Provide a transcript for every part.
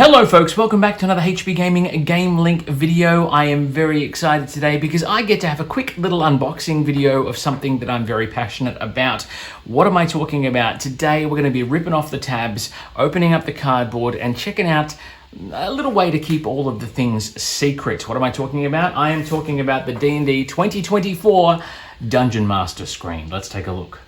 Hello folks, welcome back to another HB Gaming Game Link video. I am very excited today because I get to have a quick little unboxing video of something that I'm very passionate about. What am I talking about? Today we're going to be ripping off the tabs, opening up the cardboard and checking out a little way to keep all of the things secret. What am I talking about? I am talking about the D&D 2024 Dungeon Master screen. Let's take a look.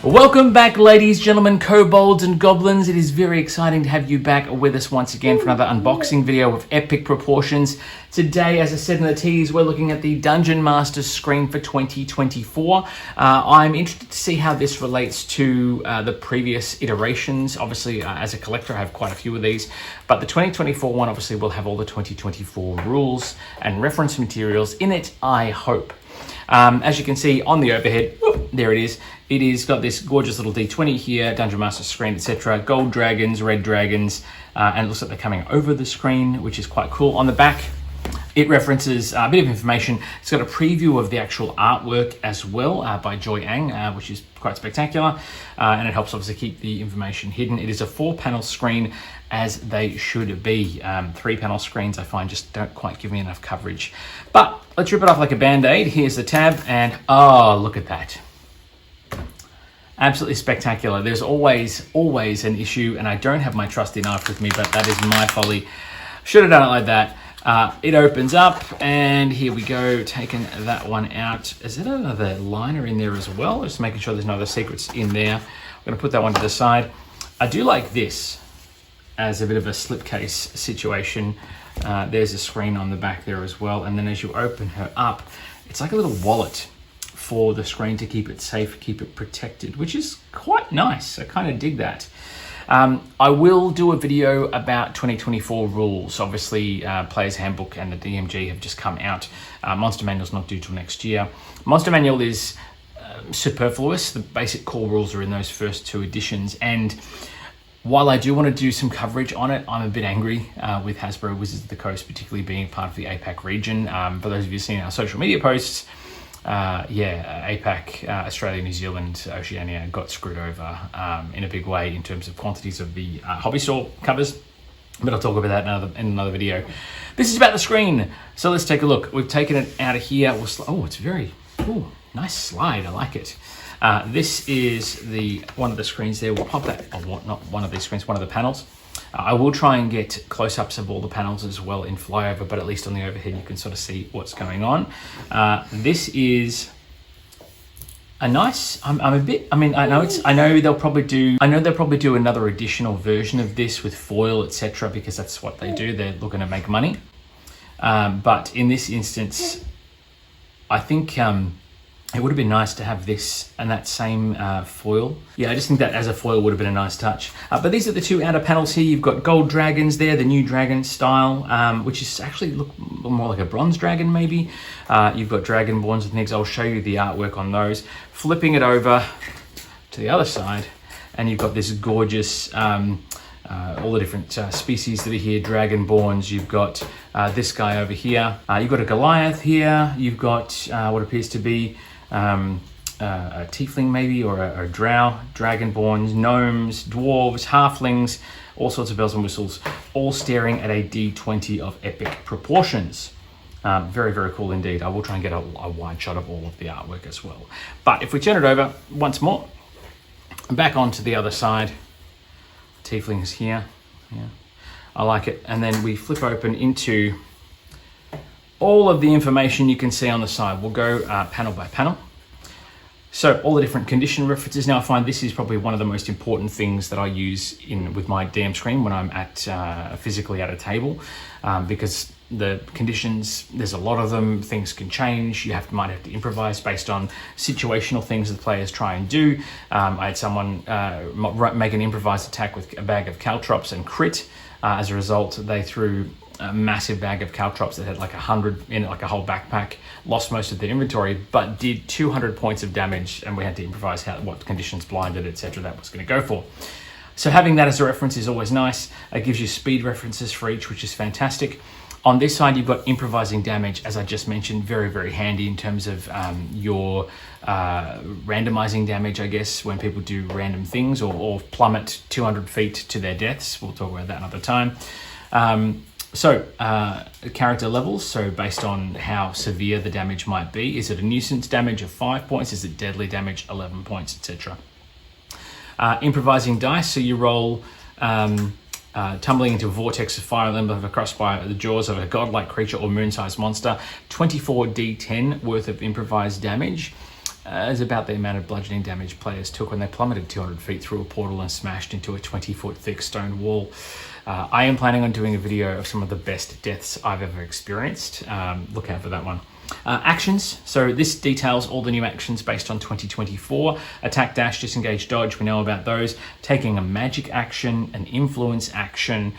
Welcome back, ladies, gentlemen, kobolds and goblins. It is very exciting to have you back with us once again for another unboxing video of epic proportions. Today, as I said in the tease, we're looking at the Dungeon Master screen for 2024. I'm interested to see how this relates to the previous iterations. Obviously, as a collector, I have quite a few of these, but the 2024 one obviously will have all the 2024 rules and reference materials in it, I hope. As you can see on the overhead, there it is. It is got this gorgeous little D20 here, Dungeon Master screen, etc. Gold dragons, red dragons, and it looks like they're coming over the screen, which is quite cool. On the back, it references a bit of information. It's got a preview of the actual artwork as well by Joy Ang, which is quite spectacular, and it helps obviously keep the information hidden. It is a 4-panel screen, as they should be. 3-panel screens I find just don't quite give me enough coverage. But let's rip it off like a band-aid. Here's the tab, and oh, look at that. Absolutely spectacular. There's always an issue, and I don't have my trusty knife with me, but that is my folly. Should have done it like that. It opens up, and here we go, taking that one out. Is there another liner in there as well? Just making sure there's no other secrets in there. I'm going to put that one to the side. I do like this as a bit of a slipcase situation. There's a screen on the back there as well, and then as you open her up, it's like a little wallet for the screen to keep it safe, keep it protected, which is quite nice. I kind of dig that. I will do a video about 2024 rules. Obviously, Player's Handbook and the DMG have just come out. Monster Manual's not due till next year. Monster Manual is superfluous. The basic core rules are in those first 2 editions. And while I do want to do some coverage on it, I'm a bit angry with Hasbro Wizards of the Coast, particularly being part of the APAC region. For those of you who've seen our social media posts, APAC, Australia, New Zealand, Oceania got screwed over in a big way in terms of quantities of the hobby store covers, but I'll talk about that in another video. This is about the screen, so let's take a look. We've taken it out of here. Oh, it's very nice slide. I like it. This is one of the screens there. We'll pop that, or not one of these screens, one of the panels. I will try and get close-ups of all the panels as well in flyover, but at least on the overhead you can sort of see what's going on. This is a nice. I'm a bit. I mean, I know they'll probably do another additional version of this with foil, etc., because that's what they do. They're looking to make money. But in this instance, I think it would have been nice to have this and that same foil. Yeah, I just think that as a foil would have been a nice touch. But these are the 2 outer panels here. You've got gold dragons there, the new dragon style, which is actually look more like a bronze dragon maybe. You've got dragonborns and things. I'll show you the artwork on those. Flipping it over to the other side, and you've got this gorgeous, all the different species that are here, dragonborns. You've got this guy over here. You've got a Goliath here. You've got what appears to be a tiefling maybe, or a drow, dragonborns, gnomes, dwarves, halflings, all sorts of bells and whistles, all staring at a D20 of epic proportions. Very, very cool indeed. I will try and get a wide shot of all of the artwork as well. But if we turn it over once more, back onto the other side, tieflings here. Yeah, I like it. And then we flip open into all of the information you can see on the side. We'll go panel by panel. So all the different condition references. Now I find this is probably one of the most important things that I use with my DM screen when I'm at physically at a table, because the conditions, there's a lot of them. Things can change. You might have to improvise based on situational things that players try and do. I had someone make an improvised attack with a bag of caltrops and crit. As a result, they threw a massive bag of caltrops that had like 100 in it, like a whole backpack, lost most of their inventory, but did 200 points of damage, and we had to improvise what conditions blinded, etc. that was going to go for. So having that as a reference is always nice. It gives you speed references for each, which is fantastic. On this side, you've got improvising damage, as I just mentioned, very, very handy in terms of your randomizing damage, I guess, when people do random things or plummet 200 feet to their deaths. We'll talk about that another time. Character levels, so based on how severe the damage might be. Is it a nuisance damage of 5 points? Is it deadly damage 11 points, etc.? Improvising dice, so you roll tumbling into a vortex of fire emblem across by the jaws of a godlike creature or moon-sized monster. 24d10 worth of improvised damage is about the amount of bludgeoning damage players took when they plummeted 200 feet through a portal and smashed into a 20-foot thick stone wall. I am planning on doing a video of some of the best deaths I've ever experienced. Look out for that one. Actions. So this details all the new actions based on 2024. Attack, dash, disengage, dodge. We know about those. Taking a magic action, an influence action,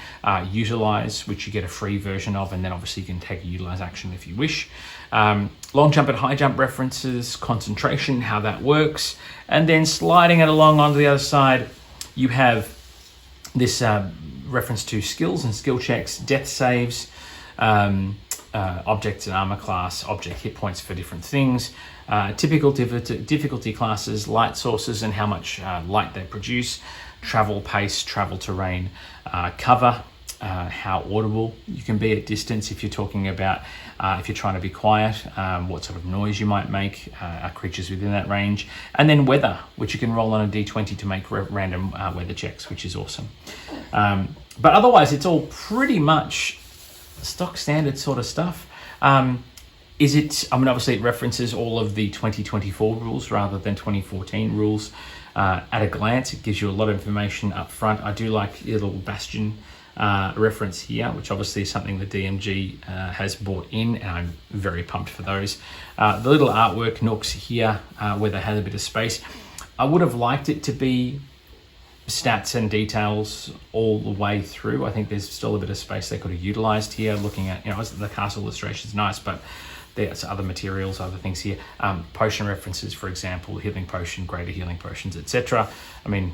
utilize, which you get a free version of, and then obviously you can take a utilize action if you wish. Long jump and high jump references, concentration, how that works, and then sliding it along onto the other side, you have this reference to skills and skill checks, death saves, object and armor class, object hit points for different things, typical difficulty classes, light sources and how much light they produce, travel pace, travel terrain, cover, how audible you can be at distance if you're talking about if you're trying to be quiet, what sort of noise you might make, are creatures within that range, and then weather, which you can roll on a d20 to make random weather checks, which is awesome. But otherwise, it's all pretty much stock standard sort of stuff. Obviously it references all of the 2024 rules rather than 2014 rules. At a glance, it gives you a lot of information up front. I do like the little Bastion reference here, which obviously is something the DMG has brought in, and I'm very pumped for those. The little artwork nooks here where they had a bit of space. I would have liked it to be stats and details all the way through. I think there's still a bit of space they could have utilized here. Looking at, the castle illustration is nice, but there's other materials, other things here. Potion references, for example, healing potion, greater healing potions, etc. I mean,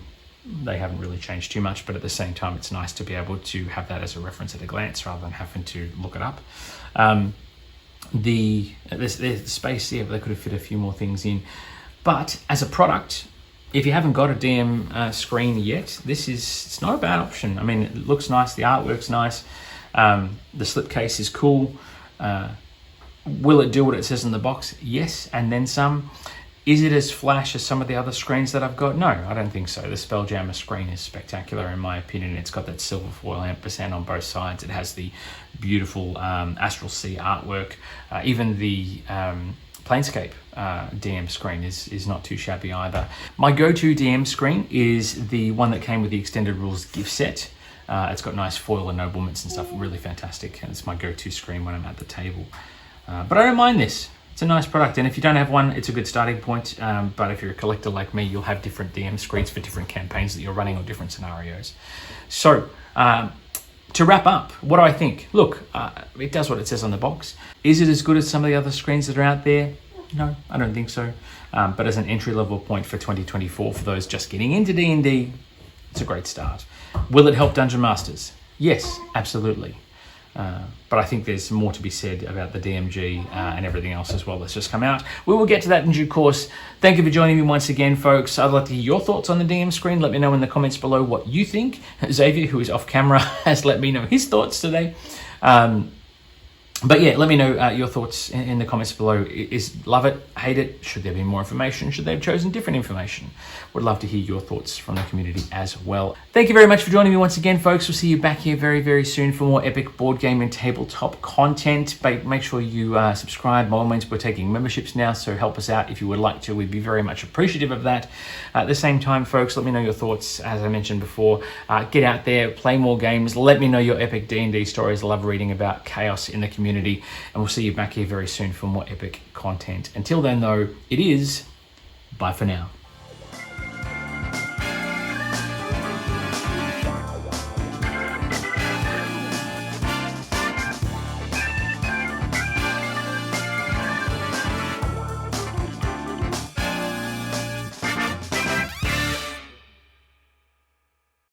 they haven't really changed too much, but at the same time, it's nice to be able to have that as a reference at a glance rather than having to look it up. There's space here, but they could have fit a few more things in. But as a product, if you haven't got a DM screen yet, it's not a bad option. I mean, it looks nice, the artwork's nice, the slipcase is cool. Will it do what it says in the box? Yes, and then some. Is it as flash as some of the other screens that I've got? No, I don't think so. The Spelljammer screen is spectacular in my opinion. It's got that silver foil ampersand on both sides. It has the beautiful Astral Sea artwork. Even the Planescape DM screen is not too shabby either. My go-to DM screen is the one that came with the Extended Rules gift set. It's got nice foil and noblements and stuff, really fantastic. And it's my go-to screen when I'm at the table. But I don't mind this. It's a nice product, and if you don't have one, it's a good starting point. But if you're a collector like me, you'll have different DM screens for different campaigns that you're running or different scenarios. So, to wrap up, what do I think? Look, it does what it says on the box. Is it as good as some of the other screens that are out there? No, I don't think so. But as an entry-level point for 2024, for those just getting into D&D, it's a great start. Will it help Dungeon Masters? Yes, absolutely. But I think there's more to be said about the DMG and everything else as well that's just come out. We will get to that in due course. Thank you for joining me once again, folks. I'd like to hear your thoughts on the DM screen. Let me know in the comments below what you think. Xavier, who is off camera, has let me know his thoughts today. But yeah, let me know your thoughts in the comments below. Love it, hate it? Should there be more information? Should they have chosen different information? Would love to hear your thoughts from the community as well. Thank you very much for joining me once again, folks. We'll see you back here very, very soon for more epic board game and tabletop content. But make sure you subscribe. By all means, we're taking memberships now, so help us out if you would like to. We'd be very much appreciative of that. At the same time, folks, let me know your thoughts. As I mentioned before, get out there, play more games. Let me know your epic D&D stories. I love reading about chaos in the community. And we'll see you back here very soon for more epic content. Until then, though, it is bye for now.